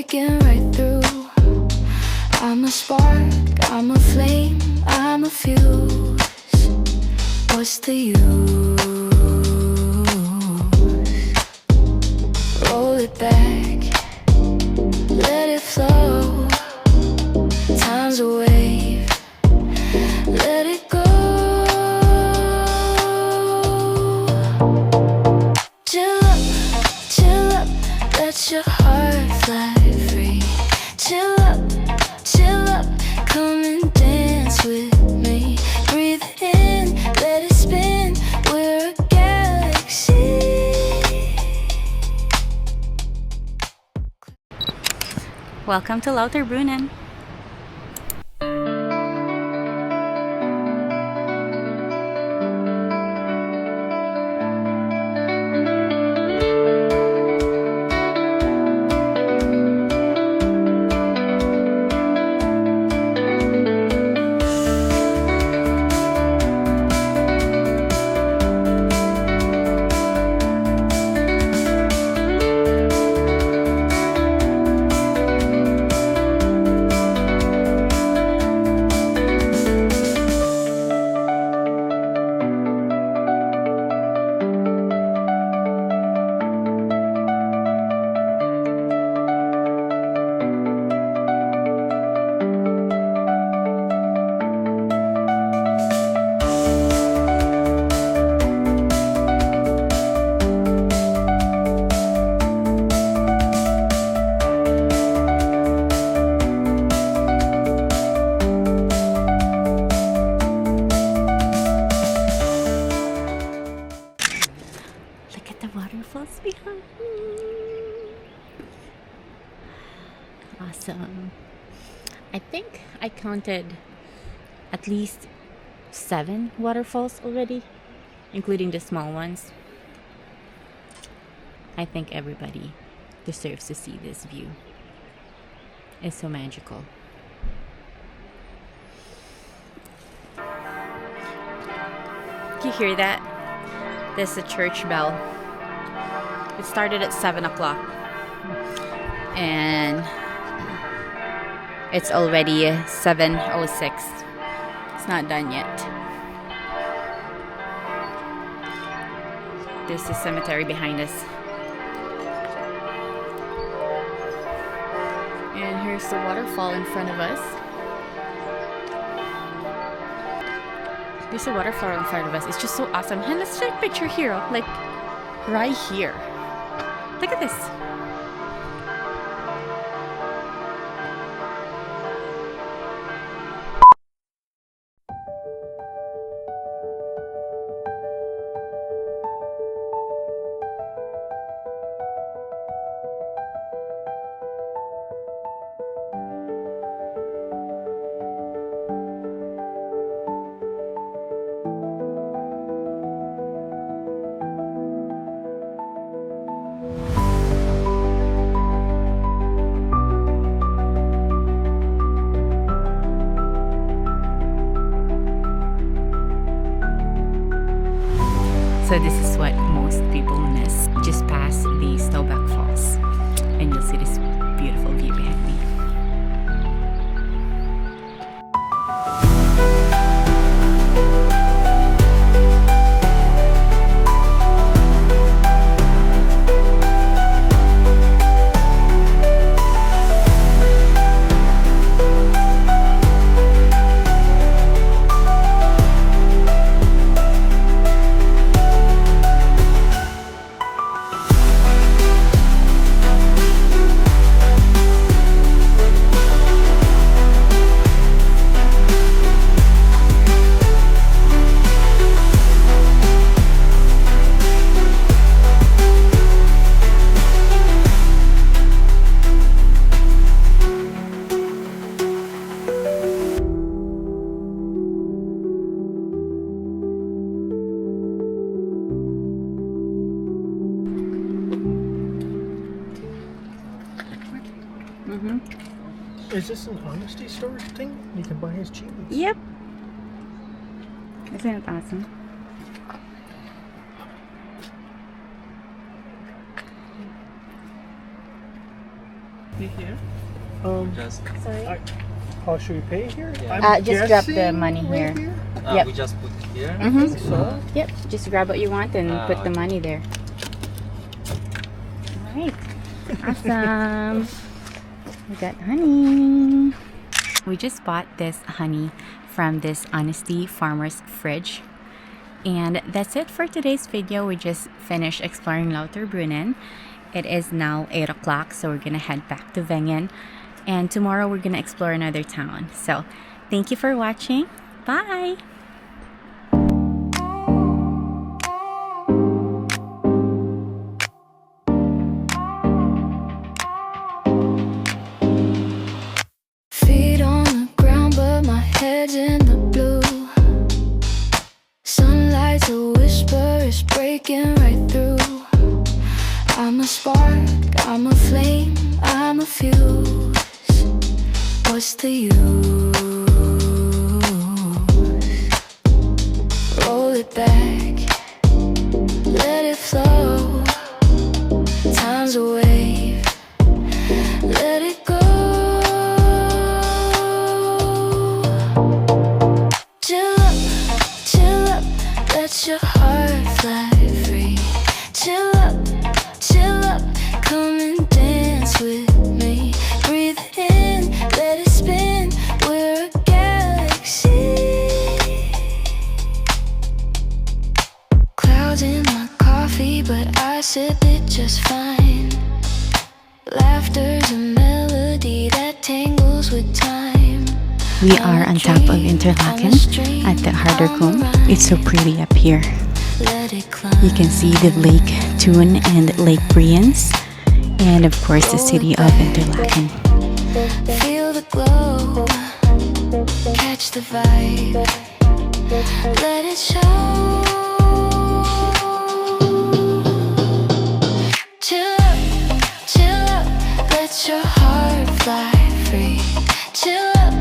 breaking right through. I'm a spark, I'm a flame, I'm a fuse. What's the use? Roll it back, let it flow. Time's a wave, let it go. Chill up, let your heart fly free. Chill up, come and dance with me. Breathe in, let it spin, we're a galaxy. Welcome to Lauterbrunnen. The waterfalls behind me. Awesome. I think I counted at least 7 waterfalls already, including the small ones. I think everybody deserves to see this view. It's so magical. Can you hear that? There's a church bell. It started at 7 o'clock and it's already 7:06. It's not done yet. There's a cemetery behind us. And here's the waterfall in front of us. There's a waterfall in front of us. It's just so awesome. And let's take a picture here, like right here. Look at this. So this is what most people miss. Just past the Snowback Falls and you'll see this beautiful view behind me. Is this an honesty store thing? You can buy his cheese. Yep. Isn't it awesome? Pay here? Just Sorry. How should we pay here? Yeah. I'm Just grab the guessing money right here. ah, Yep. we just put here. Mm-hmm. So, Yep. Just grab what you want and put the okay. money there. Alright. Awesome. We got honey. We just bought this honey from this Honesty Farmer's fridge. And that's it for today's video. We just finished exploring Lauterbrunnen. It is now 8 o'clock, so we're gonna head back to Wengen. And tomorrow we're gonna explore another town. So thank you for watching. Bye! Feet on the ground, but my head's in the blue. Sunlight's a whisper, it's breaking right through. I'm a spark, I'm a flame, I'm a fuse. What's the use? Roll it back, let it flow. Time's a wave, let it go. Chill up, let your heart fly free. Chill up, come and dance with me. Breathe in, let it spin, we're a galaxy. Clouds in my coffee, but I sip it just fine. Laughter's a melody that tangles with time. We are on top of Interlaken at the Harderkum. It's so pretty up here. Let it climb. You can see the Lake Thun and Lake Brienz, and of course the city of Interlaken. Feel the glow, catch the vibe, let it show. Chill up, let your heart fly free. Chill up,